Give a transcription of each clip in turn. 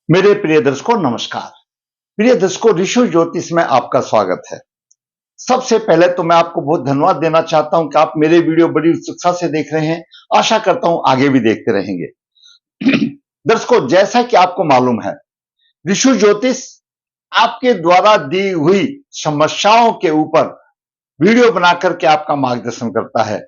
मेरे प्रिय दर्शकों नमस्कार। प्रिय दर्शकों, ऋषि ज्योतिष में आपका स्वागत है। सबसे पहले तो मैं आपको बहुत धन्यवाद देना चाहता हूं कि आप मेरे वीडियो बड़ी उत्सुकता से देख रहे हैं। आशा करता हूं आगे भी देखते रहेंगे। दर्शकों, जैसा कि आपको मालूम है, ऋषि ज्योतिष आपके द्वारा दी हुई समस्याओं के ऊपर वीडियो बना करके आपका मार्गदर्शन करता है।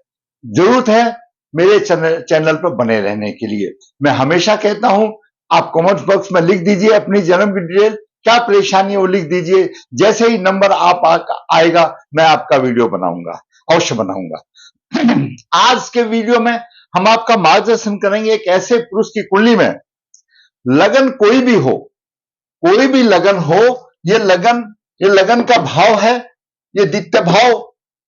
जरूरत है मेरे चैनल पर बने रहने के लिए। मैं हमेशा कहता हूं, आप कमेंट बॉक्स में लिख दीजिए अपनी जन्म की डिटेल, क्या परेशानी है वो लिख दीजिए। जैसे ही नंबर आप आएगा मैं आपका वीडियो बनाऊंगा, अवश्य बनाऊंगा। आज के वीडियो में हम आपका मार्गदर्शन करेंगे एक ऐसे पुरुष की कुंडली में, लगन कोई भी हो, कोई भी लगन हो, ये लगन का भाव है, ये द्वितीय भाव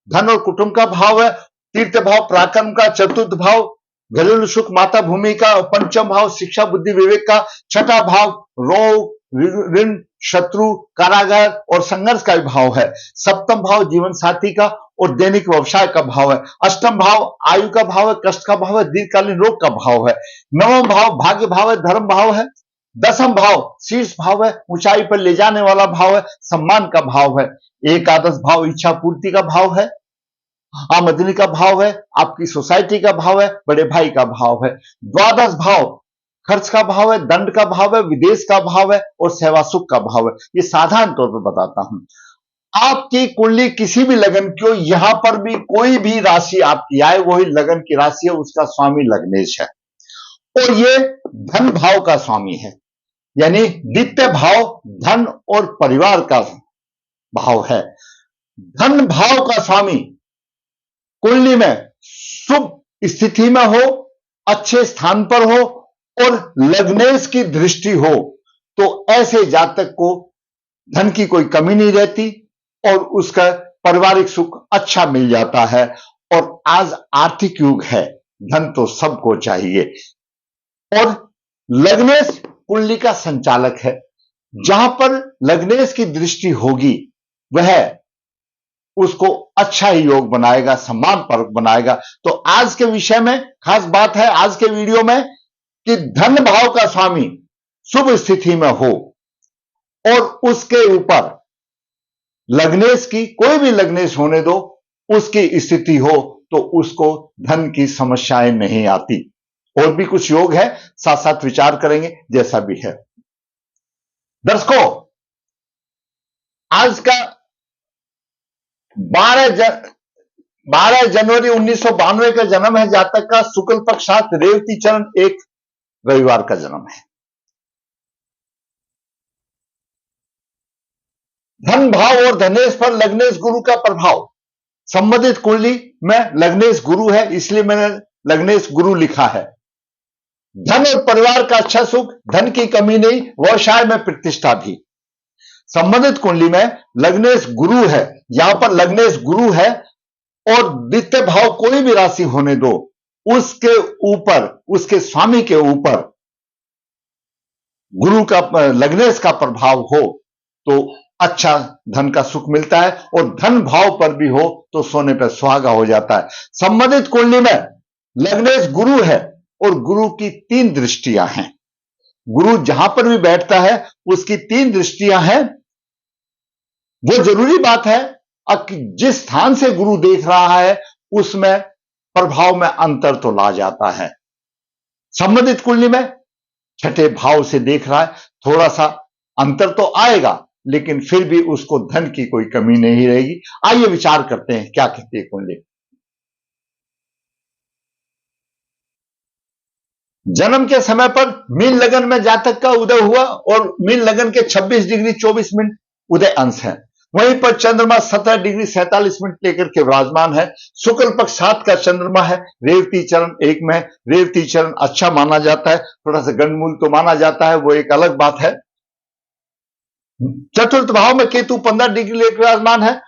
धन और कुटुंब का भाव है, तीर्थ भाव पराक्रम का, चतुर्थ भाव घरेलू सुख माता भूमि का, पंचम भाव शिक्षा बुद्धि विवेक का, छठा भाव रोग ऋण शत्रु कारागार और संघर्ष का भी भाव है, सप्तम भाव जीवन साथी का और दैनिक व्यवसाय का भाव है, अष्टम भाव आयु का भाव है, कष्ट का भाव है, दीर्घकालीन रोग का भाव है, नवम भाव भाग्य भाव है, धर्म भाव है, दसम भाव शीर्ष भाव है, ऊंचाई पर ले जाने वाला भाव है, सम्मान का भाव है, एकादश भाव इच्छा पूर्ति का भाव है, आमदनी का भाव है, आपकी सोसाइटी का भाव है, बड़े भाई का भाव है, द्वादश भाव खर्च का भाव है, दंड का भाव है, विदेश का भाव है और सेवा सुख का भाव है। ये साधारण तौर पर बताता हूं। आपकी कुंडली किसी भी लगन की हो, यहां पर भी कोई भी राशि आपकी आए, वही लगन की राशि है, उसका स्वामी लग्नेश है और ये धन भाव का स्वामी है, यानी द्वितीय भाव धन और परिवार का भाव है। धन भाव का स्वामी कुंडली में शुभ स्थिति में हो, अच्छे स्थान पर हो और लग्नेश की दृष्टि हो, तो ऐसे जातक को धन की कोई कमी नहीं रहती और उसका पारिवारिक सुख अच्छा मिल जाता है। और आज आर्थिक युग है, धन तो सबको चाहिए और लग्नेश कुंडली का संचालक है। जहां पर लग्नेश की दृष्टि होगी वह उसको अच्छा ही योग बनाएगा, सम्मान पर बनाएगा। तो आज के विषय में खास बात है, आज के वीडियो में, कि धन भाव का स्वामी शुभ स्थिति में हो और उसके ऊपर लग्नेश की, कोई भी लग्नेश होने दो, उसकी स्थिति हो तो उसको धन की समस्याएं नहीं आती। और भी कुछ योग है, साथ साथ विचार करेंगे जैसा भी है। दर्शकों, आज का 12 जनवरी 1992 का जन्म है जातक का, शुक्ल पक्ष 7 रेवती चरण 1 रविवार का जन्म है। धन भाव और धनेश पर लग्नेश गुरु का प्रभाव, संबंधित कुंडली में लग्नेश गुरु है, इसलिए मैंने लग्नेश गुरु लिखा है। धन और परिवार का अच्छा सुख, धन की कमी नहीं, व्यवसाय में प्रतिष्ठा भी। संबंधित कुंडली में लग्नेश गुरु है, यहां पर लग्नेश गुरु है और द्वितीय भाव कोई भी राशि होने दो, उसके ऊपर, उसके स्वामी के ऊपर गुरु का, लग्नेश का प्रभाव हो तो अच्छा धन का सुख मिलता है और धन भाव पर भी हो तो सोने पर सुहागा हो जाता है। संबंधित कुंडली में लग्नेश गुरु है और गुरु की 3 दृष्टियां हैं। गुरु जहां पर भी बैठता है उसकी 3 दृष्टियां हैं। वो जरूरी बात है, जिस स्थान से गुरु देख रहा है उसमें प्रभाव में अंतर तो ला जाता है। संबंधित कुंडली में छठे भाव से देख रहा है, थोड़ा सा अंतर तो आएगा, लेकिन फिर भी उसको धन की कोई कमी नहीं रहेगी। आइए विचार करते हैं क्या कहती है कुंडली। जन्म के समय पर मीन लगन में जातक का उदय हुआ और मीन लगन के 26 डिग्री 24 मिनट उदय अंश है। वहीं पर चंद्रमा 17 डिग्री 47 मिनट लेकर के विराजमान है। शुक्ल पक्ष 7 का चंद्रमा है, रेवती चरण 1 में। रेवती चरण अच्छा माना जाता है, थोड़ा सा गंडमूल तो माना जाता है, वो एक अलग बात है। चतुर्थ भाव में केतु 15 डिग्री लेकर विराजमान है।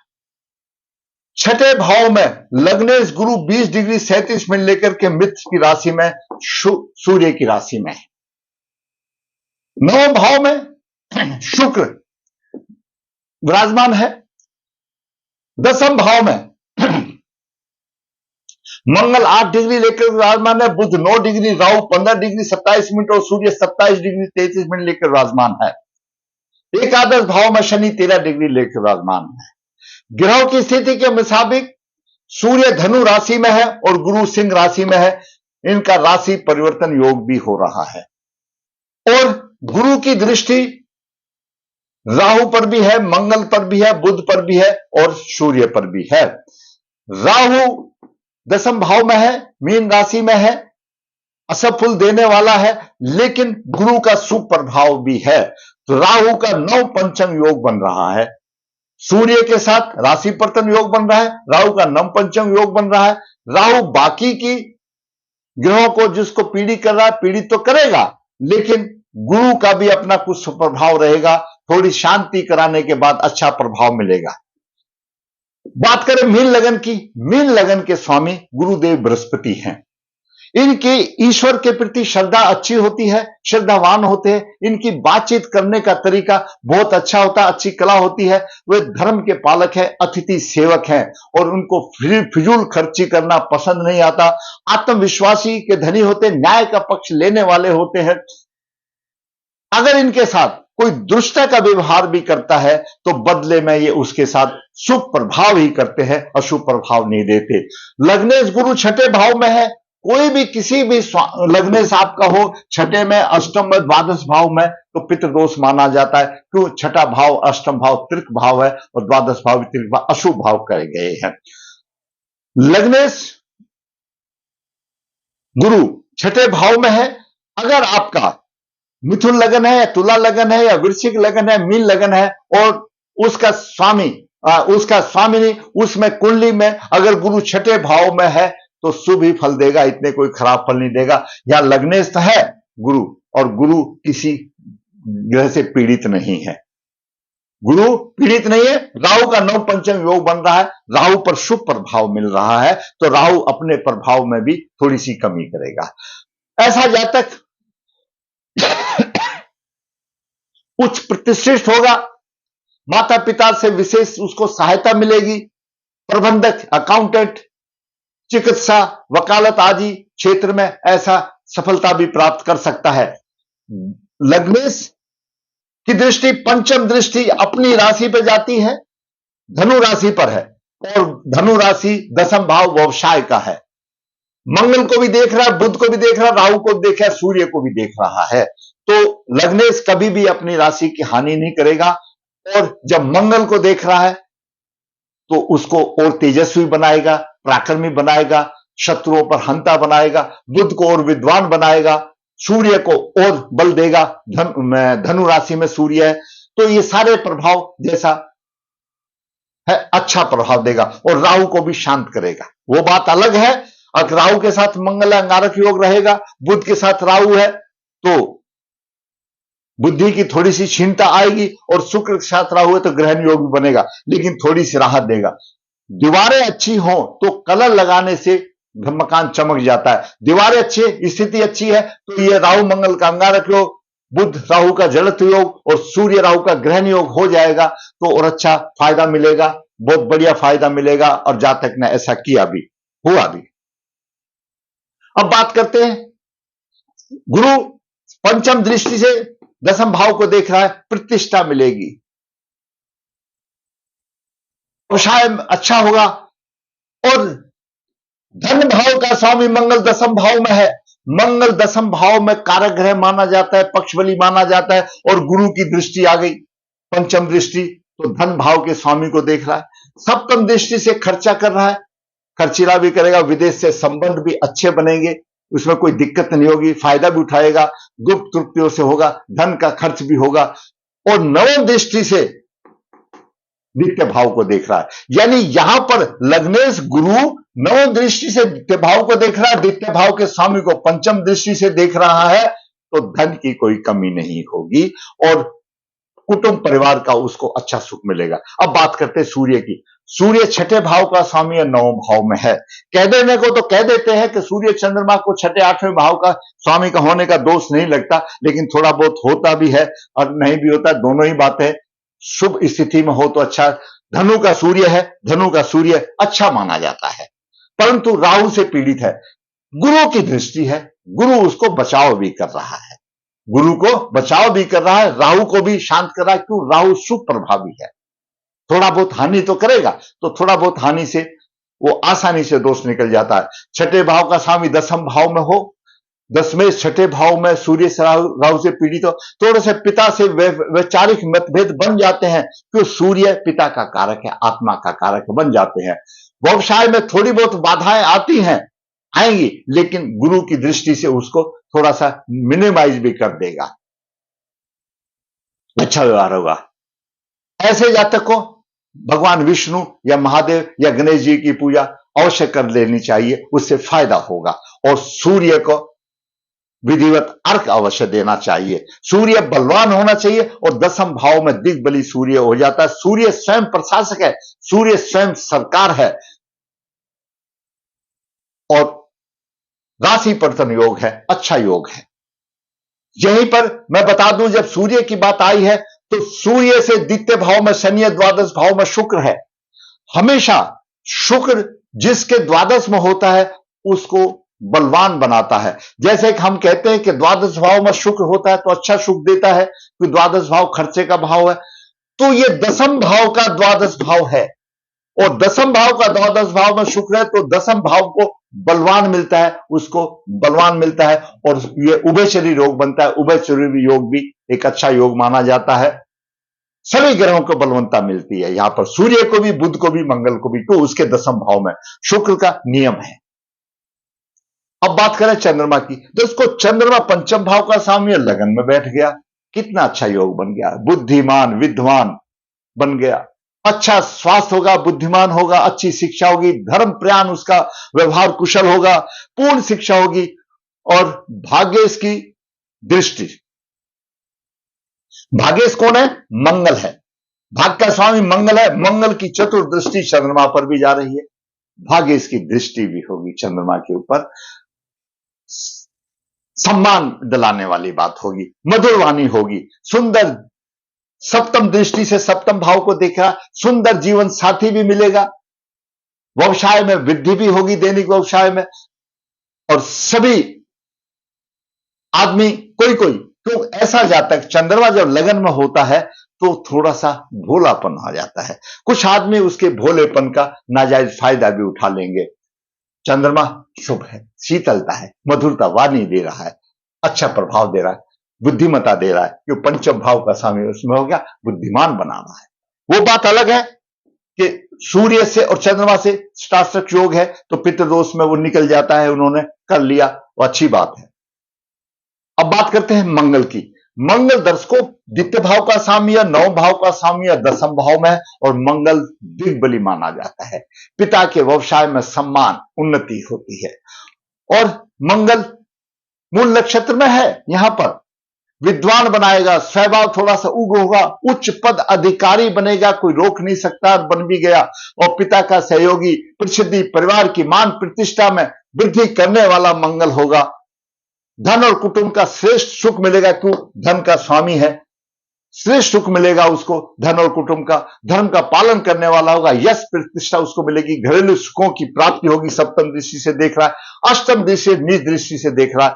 छठे भाव में लग्नेश गुरु 20 डिग्री 37 मिनट लेकर के मित्र की राशि में, सूर्य की राशि में। नवम भाव में शुक्र विराजमान है। दसम भाव में मंगल 8 डिग्री लेकर विराजमान है, बुध 9 डिग्री, राहु 15 डिग्री 27 मिनट और सूर्य 27 डिग्री 33 मिनट लेकर विराजमान है। एकादश भाव में शनि 13 डिग्री लेकर विराजमान है। ग्रहों की स्थिति के मुताबिक सूर्य धनु राशि में है और गुरु सिंह राशि में है। इनका राशि परिवर्तन योग भी हो रहा है और गुरु की दृष्टि राहु पर भी है, मंगल पर भी है, बुध पर भी है और सूर्य पर भी है। राहु दशम भाव में है, मीन राशि में है, असफल देने वाला है, लेकिन गुरु का शुभ प्रभाव भी है। तो राहु का नव पंचम योग बन रहा है, सूर्य के साथ राशि परिवर्तन योग बन रहा है, राहु का नव पंचम योग बन रहा है। राहु बाकी की ग्रहों को जिसको पीड़ित कर रहा है पीड़ित तो करेगा, लेकिन गुरु का भी अपना कुछ प्रभाव रहेगा। थोड़ी शांति कराने के बाद अच्छा प्रभाव मिलेगा। बात करें मीन लगन की, मीन लगन के स्वामी गुरुदेव बृहस्पति हैं। इनकी ईश्वर के प्रति श्रद्धा अच्छी होती है, श्रद्धावान होते हैं। इनकी बातचीत करने का तरीका बहुत अच्छा होता है, अच्छी कला होती है। वे धर्म के पालक हैं, अतिथि सेवक हैं और उनको फिजूल खर्ची करना पसंद नहीं आता। आत्मविश्वासी के धनी होते, न्याय का पक्ष लेने वाले होते हैं। अगर इनके साथ कोई दुष्टता का व्यवहार भी करता है तो बदले में ये उसके साथ शुभ प्रभाव ही करते हैं, अशुभ प्रभाव नहीं देते। लग्नेश गुरु छठे भाव में है। कोई भी किसी भी लग्नेश आपका हो छठे में, अष्टम में, द्वादश भाव में, तो पितृदोष माना जाता है। क्यों? छठा भाव अष्टम भाव त्रिक भाव है और द्वादश भाव त्रिक भाव अशुभ भाव कहे गए हैं। लग्नेश गुरु छठे भाव में है। अगर आपका मिथुन लगन है या तुला लगन है या वृश्चिक लगन है, मीन लगन है और उसका स्वामी नहीं, उसमें कुंडली में अगर गुरु छठे भाव में है तो शुभ ही फल देगा, इतने कोई खराब फल नहीं देगा। या लग्नेश है गुरु और गुरु किसी ग्रह से पीड़ित नहीं है, गुरु पीड़ित नहीं है। राहु का नव पंचम योग बन रहा है, राहु पर शुभ प्रभाव मिल रहा है, तो राहु अपने प्रभाव में भी थोड़ी सी कमी करेगा। ऐसा जातक उच्च प्रतिष्ठित होगा, माता पिता से विशेष उसको सहायता मिलेगी। प्रबंधक, अकाउंटेंट, चिकित्सा, वकालत आदि क्षेत्र में ऐसा सफलता भी प्राप्त कर सकता है। लग्नेश की दृष्टि, पंचम दृष्टि अपनी राशि पर जाती है, धनु राशि पर है और धनु राशि दशम भाव व्यवसाय का है। मंगल को भी देख रहा है, बुध को भी देख रहा है, राहु को भी देख रहा है, सूर्य को भी देख रहा है। तो लग्नेश कभी भी अपनी राशि की हानि नहीं करेगा और जब मंगल को देख रहा है तो उसको और तेजस्वी बनाएगा, पराक्रमी बनाएगा, शत्रुओं पर हंता बनाएगा। बुध को और विद्वान बनाएगा, सूर्य को और बल देगा। धनु राशि में सूर्य है, तो ये सारे प्रभाव जैसा है अच्छा प्रभाव देगा और राहु को भी शांत करेगा। वो बात अलग है, अगर राहु के साथ मंगल अंगारक योग रहेगा, बुध के साथ राहु है तो बुद्धि की थोड़ी सी क्षीणता आएगी और शुक्र के साथ राहु है तो ग्रहण योग भी बनेगा, लेकिन थोड़ी सी राहत देगा। दीवारें अच्छी हो तो कलर लगाने से मकान चमक जाता है। दीवारें अच्छी है, स्थिति अच्छी है तो ये राहु मंगल का अंगारक योग, बुध राहु का जड़त्व योग और सूर्य राहु का ग्रहण योग हो जाएगा तो और अच्छा फायदा मिलेगा, बहुत बढ़िया फायदा मिलेगा और जातक ने ऐसा किया भी, हुआ भी। अब बात करते हैं, गुरु पंचम दृष्टि से दशम भाव को देख रहा है, प्रतिष्ठा मिलेगी, व्यवसाय अच्छा होगा और धन भाव का स्वामी मंगल दशम भाव में है। मंगल दशम भाव में कारक ग्रह माना जाता है, पक्षबली माना जाता है और गुरु की दृष्टि आ गई पंचम दृष्टि, तो धन भाव के स्वामी को देख रहा है। सप्तम दृष्टि से खर्चा कर रहा है, खर्चीला भी करेगा, विदेश से संबंध भी अच्छे बनेंगे, उसमें कोई दिक्कत नहीं होगी, फायदा भी उठाएगा, गुप्त कृत्यों से होगा, धन का खर्च भी होगा। और नवम दृष्टि से द्वितीय भाव को देख रहा है, यानी यहां पर लग्नेश गुरु नवम दृष्टि से द्वितीय भाव को देख रहा है, द्वितीय भाव के स्वामी को पंचम दृष्टि से देख रहा है, तो धन की कोई कमी नहीं होगी और कुटुंब परिवार का उसको अच्छा सुख मिलेगा। अब बात करते हैं सूर्य की। सूर्य छठे भाव का स्वामी और नवम भाव में है। कह देने को तो कह देते हैं कि सूर्य चंद्रमा को छठे आठवें भाव का स्वामी का होने का दोष नहीं लगता, लेकिन थोड़ा बहुत होता भी है और नहीं भी होता, दोनों ही बातें। शुभ स्थिति में हो तो अच्छा। धनु का सूर्य है, धनु का सूर्य अच्छा माना जाता है। परंतु राहु से पीड़ित है। गुरु की दृष्टि है, गुरु उसको बचाव भी कर रहा है, गुरु को बचाव भी कर रहा है, राहु को भी शांत कर रहा है। क्यों? राहु सुप्रभावी है, थोड़ा बहुत हानि तो करेगा, तो थोड़ा बहुत हानि से वो आसानी से दोष निकल जाता है। छठे भाव का स्वामी दसम भाव में हो, दसवें छठे भाव में सूर्य से राहु से पीड़ित हो, थोड़े से पिता से वैचारिक मतभेद बन जाते हैं, क्यों? सूर्य पिता का कारक है, आत्मा का कारक बन जाते हैं। व्यवसाय में थोड़ी बहुत बाधाएं आती हैं, आएंगी, लेकिन गुरु की दृष्टि से उसको थोड़ा सा मिनिमाइज भी कर देगा, अच्छा व्यवहार होगा। ऐसे जातक को भगवान विष्णु या महादेव या गणेश जी की पूजा अवश्य कर लेनी चाहिए, उससे फायदा होगा। और सूर्य को विधिवत अर्घ अवश्य देना चाहिए। सूर्य बलवान होना चाहिए, और दसम भाव में दिग्बली सूर्य हो जाता है। सूर्य स्वयं प्रशासक है, सूर्य स्वयं सरकार है, और राशि परिवर्तन योग है, अच्छा योग है। यहीं पर मैं बता दूं, जब सूर्य की बात आई है तो सूर्य से द्वितीय भाव में शनि है, द्वादश भाव में शुक्र है। हमेशा शुक्र जिसके द्वादश में होता है उसको बलवान बनाता है। जैसे कि हम कहते हैं कि द्वादश भाव में शुक्र होता है तो अच्छा सुख देता है, कि द्वादश भाव खर्चे का भाव है, तो ये दसम भाव का द्वादश भाव है, और दसम भाव का द्वादश भाव में शुक्र है, तो दसम भाव को बलवान मिलता है, उसको बलवान मिलता है, और ये उभयचरी योग बनता है। उभयचरी योग भी एक अच्छा योग माना जाता है। सभी ग्रहों को बलवंता मिलती है, यहां पर सूर्य को भी, बुध को भी, मंगल को भी, तो उसके दसम भाव में शुक्र का नियम है। अब बात करें चंद्रमा की, तो इसको चंद्रमा पंचम भाव का स्वामी लगन में बैठ गया, कितना अच्छा योग बन गया, बुद्धिमान विद्वान बन गया, अच्छा स्वास्थ्य होगा, बुद्धिमान होगा, अच्छी शिक्षा होगी, धर्म प्रयाण उसका व्यवहार कुशल होगा, पूर्ण शिक्षा होगी, और भाग्येश की दृष्टि, भाग्येश कौन है? मंगल है, भाग्य का स्वामी मंगल है, मंगल की चतुर्दृष्टि चंद्रमा पर भी जा रही है, भाग्येश की दृष्टि भी होगी चंद्रमा के ऊपर, सम्मान दिलाने वाली बात होगी, मधुर वाणी होगी, सुंदर सप्तम दृष्टि से सप्तम भाव को देखा, सुंदर जीवन साथी भी मिलेगा, व्यवसाय में वृद्धि भी होगी, दैनिक व्यवसाय में, और सभी आदमी कोई तो ऐसा जातक चंद्रमा जब लगन में होता है तो थोड़ा सा भोलापन आ जाता है, कुछ आदमी उसके भोलेपन का नाजायज फायदा भी उठा लेंगे। चंद्रमा शुभ है, शीतलता है, मधुरता वाणी दे रहा है, अच्छा प्रभाव दे रहा है, बुद्धिमता दे रहा है, क्यों? पंचम भाव का स्वामी उसमें हो गया, बुद्धिमान बना रहा है। वो बात अलग है कि सूर्य से और चंद्रमा से स्टार्शक योग है, तो पितृदोष में वो निकल जाता है, उन्होंने कर लिया, वो अच्छी बात है। अब बात करते हैं मंगल की। मंगल दर्शकों द्वितीय भाव का स्वामी या नौ भाव का स्वामी या दसम भाव में है, और मंगल दिग्बली माना जाता है, पिता के व्यवसाय में सम्मान उन्नति होती है, और मंगल मूल नक्षत्र में है, यहां पर विद्वान बनाएगा, स्वभाव थोड़ा सा उग्र होगा, उच्च पद अधिकारी बनेगा, कोई रोक नहीं सकता, बन भी गया, और पिता का सहयोगी, प्रसिद्धि, परिवार की मान प्रतिष्ठा में वृद्धि करने वाला मंगल होगा। धन और कुटुंब का श्रेष्ठ सुख मिलेगा, क्यों? धन का स्वामी है, श्रेष्ठ सुख मिलेगा उसको, धन और कुटुंब का, धर्म का पालन करने वाला होगा, यश प्रतिष्ठा उसको मिलेगी, घरेलू सुखों की प्राप्ति होगी, सप्तम दृष्टि से देख रहा है, अष्टम दृष्टि नीच दृष्टि से देख रहा है,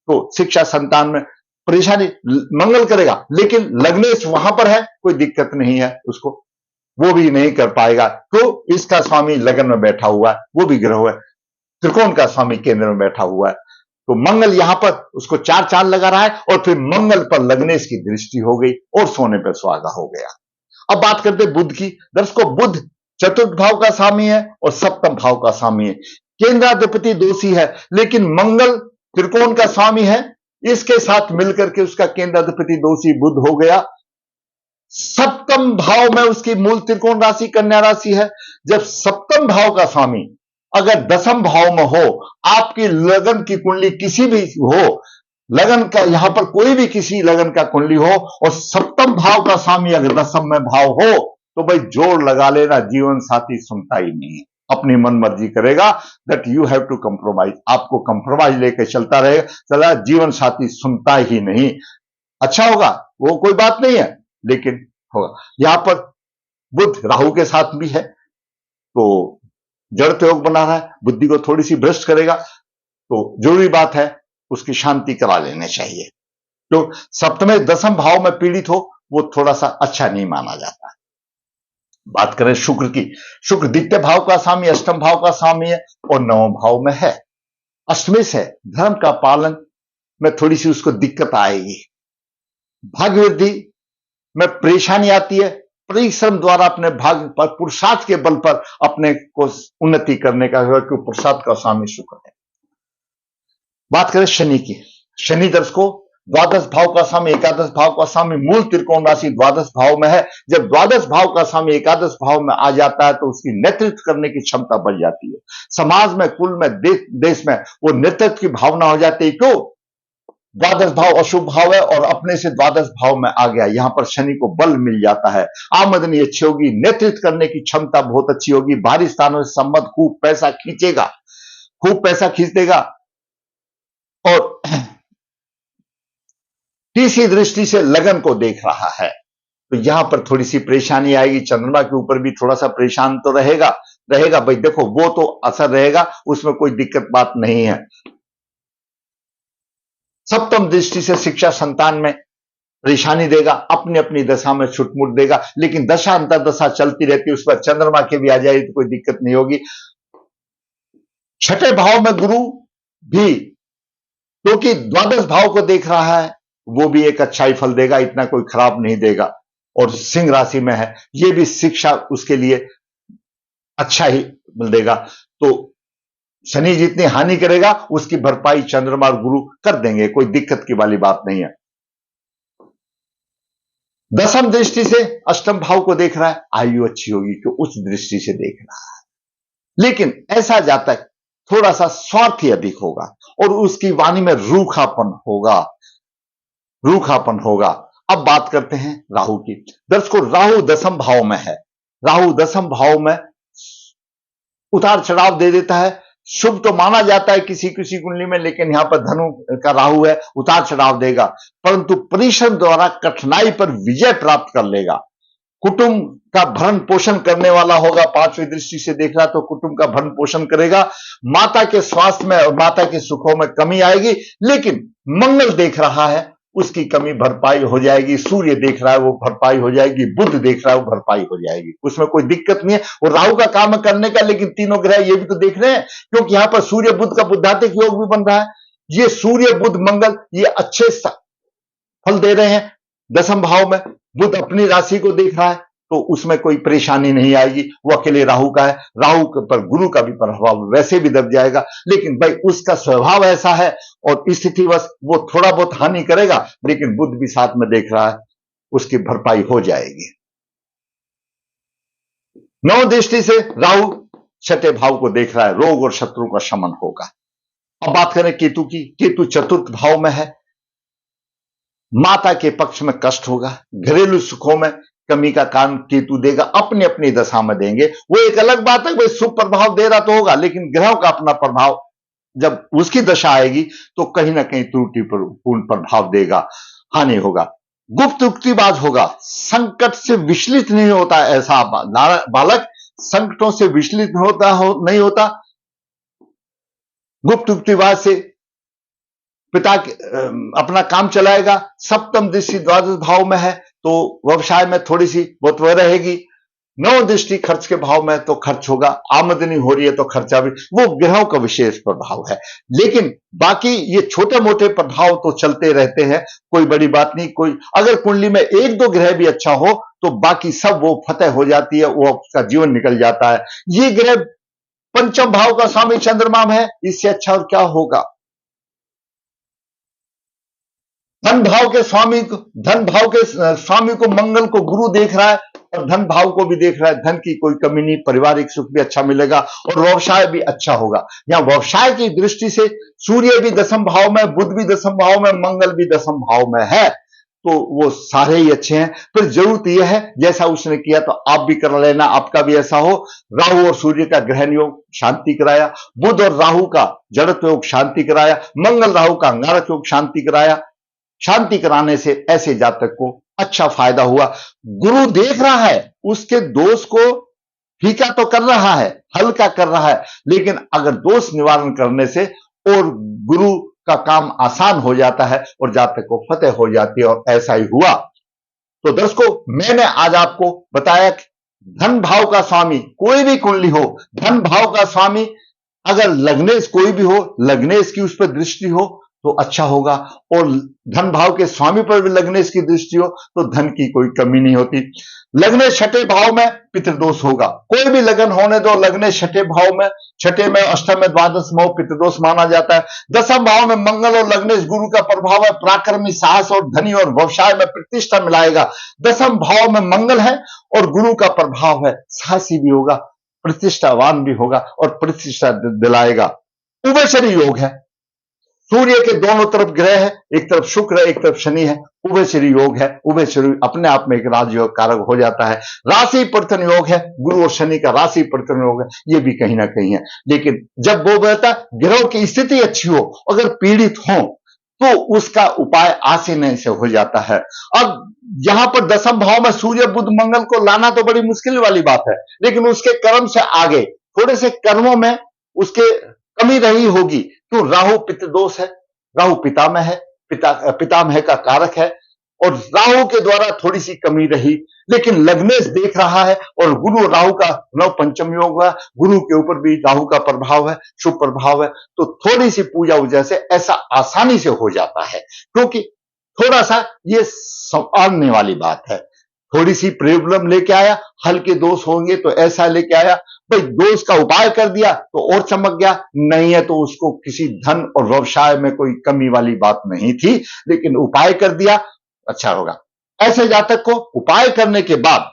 तो शिक्षा संतान में परेशानी मंगल करेगा, लेकिन लग्नेश वहां पर है, कोई दिक्कत नहीं है उसको, वो भी नहीं कर पाएगा, तो इसका स्वामी लगन में बैठा हुआ है, वो भी ग्रह है, त्रिकोण का स्वामी केंद्र में बैठा हुआ है, तो मंगल यहां पर उसको चार चांद लगा रहा है, और फिर मंगल पर लग्नेश की दृष्टि हो गई, और सोने पर सुहागा हो गया। अब बात करते हैं बुध की। दर्शकों बुध चतुर्थ भाव का स्वामी है और सप्तम भाव का स्वामी है, केंद्राधिपति दोषी है, लेकिन मंगल त्रिकोण का स्वामी है, इसके साथ मिलकर के उसका केंद्राधिपति दोषी बुध हो गया। सप्तम भाव में उसकी मूल त्रिकोण राशि कन्या राशि है। जब सप्तम भाव का स्वामी अगर दसम भाव में हो, आपकी लगन की कुंडली किसी भी हो, लगन का यहां पर कोई भी किसी लगन का कुंडली हो, और सप्तम भाव का स्वामी अगर दसम में भाव हो, तो भाई जोड़ लगा लेना, जीवन साथी सुनता ही नहीं, अपनी मन मर्जी करेगा, that you have to compromise, आपको कंप्रोमाइज लेकर चलता रहेगा, चला जीवन साथी सुनता ही नहीं। अच्छा होगा वो कोई बात नहीं है, लेकिन होगा। यहां पर बुध राहु के साथ भी है, तो जड़ योग बना रहा है, बुद्धि को थोड़ी सी भ्रष्ट करेगा, तो जरूरी बात है उसकी शांति करा लेने चाहिए। तो सप्तम दसम भाव में पीड़ित हो वो थोड़ा सा अच्छा नहीं माना जाता। बात करें शुक्र की, शुक्र द्वितीय भाव का स्वामी, अष्टम भाव का स्वामी है और नवम भाव में है, अष्टमी से धर्म का पालन में थोड़ी सी उसको दिक्कत आएगी। भाग्य वृद्धि में परेशानी आती है, परिश्रम द्वारा अपने भाग्य पर, पुरुषार्थ के बल पर अपने को उन्नति करने का, क्योंकि पुरुषार्थ का स्वामी शुक्र है। बात करें शनि की, शनि दर्शकों द्वादश भाव का स्वामी, एकादश भाव का स्वामी, मूल त्रिकोण राशि द्वादश भाव में है। जब द्वादश भाव का स्वामी एकादश भाव में आ जाता है तो उसकी नेतृत्व करने की क्षमता बढ़ जाती है, समाज में, कुल में, देश में वो नेतृत्व की भावना हो जाती है। क्यों? द्वादश भाव अशुभ भाव है और अपने से द्वादश भाव में आ गया, यहां पर शनि को बल मिल जाता है, आमदनी अच्छी होगी, नेतृत्व करने की क्षमता बहुत अच्छी होगी, भारी स्थानों से संबंध, खूब पैसा खींचेगा, खूब पैसा खींच देगा। और तीसरी दृष्टि से लगन को देख रहा है तो यहां पर थोड़ी सी परेशानी आएगी। चंद्रमा के ऊपर भी थोड़ा सा परेशान तो रहेगा भाई, देखो वो तो असर रहेगा, उसमें कोई दिक्कत बात नहीं है। सप्तम दृष्टि से शिक्षा संतान में परेशानी देगा, अपनी अपनी दशा में छुटमुट देगा, लेकिन दशा अंतर दशा चलती रहती है, उस पर चंद्रमा के भी आ जाएगी तो कोई दिक्कत नहीं होगी। छठे भाव में गुरु भी, क्योंकि द्वादश भाव को देख रहा है, वो भी एक अच्छा ही फल देगा, इतना कोई खराब नहीं देगा। और सिंह राशि में है, ये भी शिक्षा उसके लिए अच्छा ही देगा। तो शनि जितनी हानि करेगा उसकी भरपाई चंद्रमा और गुरु कर देंगे, कोई दिक्कत की वाली बात नहीं है। दसम दृष्टि से अष्टम भाव को देख रहा है, आयु अच्छी होगी क्यों उस दृष्टि से देख रहा है, लेकिन ऐसा जातक थोड़ा सा स्वार्थी अधिक होगा और उसकी वाणी में रूखापन होगा। अब बात करते हैं राहु की। दर्शकों राहु दसम भाव में है, राहु दसम भाव में उतार चढ़ाव दे देता है। शुभ तो माना जाता है किसी किसी कुंडली में, लेकिन यहां पर धनु का राहु है, उतार चढ़ाव देगा, परंतु परिश्रम द्वारा कठिनाई पर विजय प्राप्त कर लेगा। कुटुंब का भरण पोषण करने वाला होगा, पांचवी दृष्टि से देख रहा तो कुटुंब का भरण पोषण करेगा। माता के स्वास्थ्य में और माता के सुखों में कमी आएगी, लेकिन मंगल देख रहा है उसकी कमी भरपाई हो जाएगी, सूर्य देख रहा है वो भरपाई हो जाएगी, बुध देख रहा है वो भरपाई हो जाएगी, उसमें कोई दिक्कत नहीं है। और राहु का काम करने का, लेकिन तीनों ग्रह ये भी तो देख रहे हैं, क्योंकि यहां पर सूर्य बुध का बुद्धात्मक योग भी बन रहा है। ये सूर्य बुध मंगल ये अच्छे फल दे रहे हैं दसम भाव में। बुध अपनी राशि को देख रहा है तो उसमें कोई परेशानी नहीं आएगी, वो अकेले राहु का है। राहु पर गुरु का भी प्रभाव वैसे भी दब जाएगा, लेकिन भाई उसका स्वभाव ऐसा है और स्थितिवश वो थोड़ा बहुत हानि करेगा, लेकिन बुध भी साथ में देख रहा है, उसकी भरपाई हो जाएगी। नौ दृष्टि से राहु छठे भाव को देख रहा है, रोग और शत्रु का शमन होगा। अब बात करें केतु की, केतु चतुर्थ भाव में है, माता के पक्ष में कष्ट होगा, घरेलू सुखों में कमी का कारण केतु देगा, अपनी अपनी दशा में देंगे। वो एक अलग बात है, भाई शुभ प्रभाव दे रहा तो होगा, लेकिन ग्रहों का अपना प्रभाव जब उसकी दशा आएगी तो कहीं ना कहीं त्रुटिपूर्ण प्रभाव देगा, हानि होगा। गुप्त युक्तिबाज होगा, संकट से विचलित नहीं होता ऐसा बालक, संकटों से विचलित नहीं होता। गुप्त युक्तिबाज से पिता अपना काम चलाएगा। सप्तम दृष्टि द्वादश भाव में है तो व्यवसाय में थोड़ी सी बहुत वह रहेगी। नौ दृष्टि खर्च के भाव में तो खर्च होगा, आमदनी हो रही है तो खर्चा भी, वो ग्रहों का विशेष प्रभाव है। लेकिन बाकी ये छोटे मोटे प्रभाव तो चलते रहते हैं, कोई बड़ी बात नहीं। कोई अगर कुंडली में एक दो ग्रह भी अच्छा हो तो बाकी सब वो फतेह हो जाती है, वो उसका जीवन निकल जाता है। ये ग्रह पंचम भाव का स्वामी चंद्रमा में है, इससे अच्छा और क्या होगा। धन भाव के स्वामी को मंगल को गुरु देख रहा है और धन भाव को भी देख रहा है। धन की कोई कमी नहीं, पारिवारिक सुख भी अच्छा मिलेगा और व्यवसाय भी अच्छा होगा। यहां व्यवसाय की दृष्टि से सूर्य भी दसम भाव में, बुध भी दसम भाव में, मंगल भी दसम भाव में है, तो वो सारे ही अच्छे हैं। फिर जरूरत यह है जैसा उसने किया तो आप भी कर लेना, आपका भी ऐसा हो। राहु और सूर्य का ग्रहण योग शांति कराया, बुध और राहु का जड़त्व योग शांति कराया, मंगल राहु का अंगारक योग शांति कराया। शांति कराने से ऐसे जातक को अच्छा फायदा हुआ। गुरु देख रहा है, उसके दोष को फीका तो कर रहा है, हल्का कर रहा है, लेकिन अगर दोष निवारण करने से और गुरु का काम आसान हो जाता है और जातक को फतेह हो जाती है, और ऐसा ही हुआ। तो दर्शकों, मैंने आज आपको बताया कि धन भाव का स्वामी कोई भी कुंडली हो, धन भाव का स्वामी अगर लग्नेश कोई भी हो, लग्नेश की उस पर दृष्टि हो तो अच्छा होगा, और धन भाव के स्वामी पर भी लग्नेश की दृष्टि हो तो धन की कोई कमी नहीं होती। लग्नेश छठे भाव में पितृदोष होगा, कोई भी लगन होने दो, लग्नेश छठे भाव में, छठे में, अष्टम में, द्वादश में पितृदोष माना जाता है। दसम भाव में मंगल और लग्नेश गुरु का प्रभाव है, पराक्रमी, साहस और धनी और व्यवसाय में प्रतिष्ठा मिलाएगा। दसम भाव में मंगल है और गुरु का प्रभाव है, साहसी भी होगा, प्रतिष्ठावान भी होगा और प्रतिष्ठा दिलाएगा। उभयचरी योग है, सूर्य के दोनों तरफ ग्रह है, एक तरफ शुक्र है, एक तरफ शनि है, उभयचरी योग है। उभयचरी अपने आप में एक राजयोग कारक हो जाता है। राशि परिवर्तन योग है, गुरु और शनि का राशि परिवर्तन योग है, ये भी कहीं ना कहीं है। लेकिन जब वो बता ग्रहों की स्थिति अच्छी हो, अगर पीड़ित हो तो उसका उपाय आसीन से हो जाता है। अब यहां पर दसम भाव में सूर्य बुध मंगल को लाना तो बड़ी मुश्किल वाली बात है, लेकिन उसके कर्म से आगे थोड़े से कर्मों में उसके कमी रही होगी। क्यों? राहु पितृदोष है, राहु पितामह है, पितामह का कारक है, और राहु के द्वारा थोड़ी सी कमी रही। लेकिन लग्नेश देख रहा है और गुरु राहु का नव पंचम योग है, गुरु के ऊपर भी राहु का प्रभाव है, शुभ प्रभाव है, तो थोड़ी सी पूजा वजह से ऐसा आसानी से हो जाता है। क्योंकि थोड़ा सा ये संभालने वाली बात है, थोड़ी सी प्रॉब्लम लेके आया, हल्के दोष होंगे तो ऐसा लेके आया, भाई दोष का उपाय कर दिया तो और चमक गया, नहीं है तो उसको किसी धन और व्यवसाय में कोई कमी वाली बात नहीं थी, लेकिन उपाय कर दिया, अच्छा होगा। ऐसे जातक को उपाय करने के बाद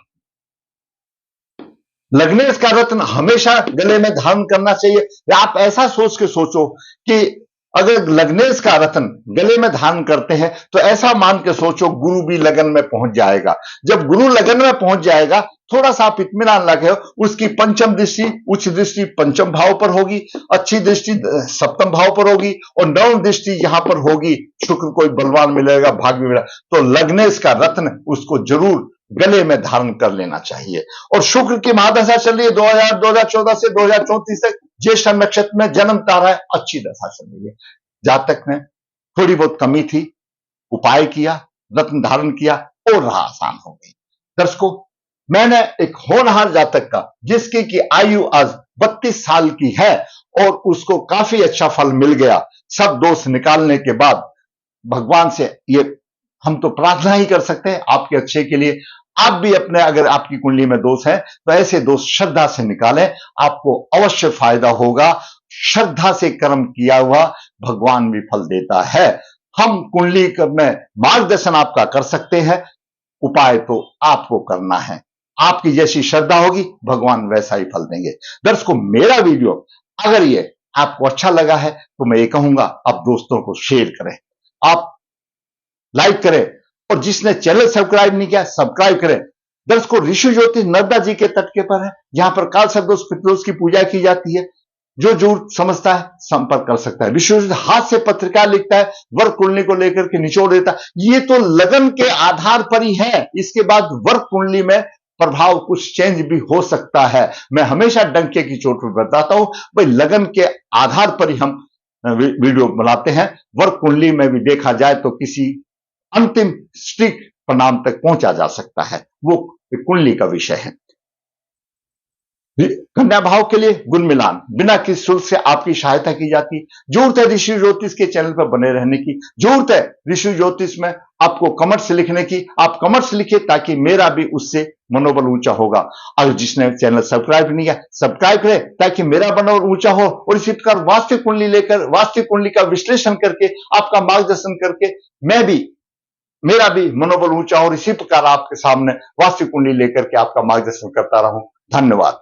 लग्नेश का रत्न हमेशा गले में धारण करना चाहिए। या आप ऐसा सोच के सोचो कि अगर लग्नेश का रत्न गले में धारण करते हैं तो ऐसा मान के सोचो गुरु भी लगन में पहुंच जाएगा। जब गुरु लगन में पहुंच जाएगा, थोड़ा सा आप इत्मीनान लगे, उसकी पंचम दृष्टि, उच्च दृष्टि पंचम भाव पर होगी, अच्छी दृष्टि सप्तम भाव पर होगी, और नवम दृष्टि यहां पर होगी, शुक्र कोई बलवान मिलेगा, भाग्य मिलेगा, तो लग्नेश का रत्न उसको जरूर गले में धारण कर लेना चाहिए। और शुक्र की महादशा चल रही है 2014 से 2034 तक, ज्येष्ठ नक्षत्र में जन्म तारा है, अच्छी दशा चल रही है। जातक ने थोड़ी बहुत कमी थी, उपाय किया, रत्न धारण किया और राह आसान हो गई। दर्शकों, मैंने एक होनहार जातक का, जिसकी की आयु आज 32 साल की है और उसको काफी अच्छा फल मिल गया, सब दोष निकालने के बाद, भगवान से ये हम तो प्रार्थना ही कर सकते हैं आपके अच्छे के लिए। आप भी अपने, अगर आपकी कुंडली में दोष है तो ऐसे दोष श्रद्धा से निकालें, आपको अवश्य फायदा होगा। श्रद्धा से कर्म किया हुआ भगवान भी फल देता है। हम कुंडली में मार्गदर्शन आपका कर सकते हैं, उपाय तो आपको करना है। आपकी जैसी श्रद्धा होगी भगवान वैसा ही फल देंगे। दर्शकों, मेरा वीडियो अगर ये आपको अच्छा लगा है तो मैं ये कहूंगा आप दोस्तों को शेयर करें, आप लाइक करें, और जिसने चैनल सब्सक्राइब नहीं किया सब्सक्राइब करें। दर्शकों, ऋषि ज्योतिष नर्मदा जी के तट के पर है, जहां पर काल सर्पदोष पितृदोष की पूजा की जाती है। जो जरूर समझता है संपर्क कर सकता है। ऋषि ज्योतिष हाथ से पत्रिका लिखता है, वर्क कुंडली को लेकर के निचोड़ देता है। ये तो लगन के आधार पर ही है, इसके बाद वर्क कुंडली में प्रभाव कुछ चेंज भी हो सकता है। मैं हमेशा डंके की चोट पर बताता हूं, भाई लगन के आधार पर ही हम वीडियो बनाते हैं। वर्क कुंडली में भी देखा जाए तो किसी अंतिम स्टिक परिणाम तक पहुंचा जा सकता है, वो कुंडली का विषय है। कन्या भाव के लिए गुण मिलान बिना किसी शुल्क से आपकी सहायता की जाती है। जरूरत है ऋषि ज्योतिष के चैनल पर बने रहने की, जरूरत है ऋषि ज्योतिष में आपको कमेंट्स लिखने की। आप कमेंट्स लिखिए ताकि मेरा भी उससे मनोबल ऊंचा होगा। अगर जिसने चैनल सब्सक्राइब नहीं किया सब्सक्राइब करें ताकि मेरा मनोबल ऊंचा हो, और इसी प्रकार वास्तविक कुंडली लेकर, वास्तविक कुंडली का विश्लेषण करके, आपका मार्गदर्शन करके मेरा भी मनोबल ऊंचा हो, और इसी प्रकार आपके सामने वास्तविक कुंडली लेकर के आपका मार्गदर्शन करता रहूं। धन्यवाद।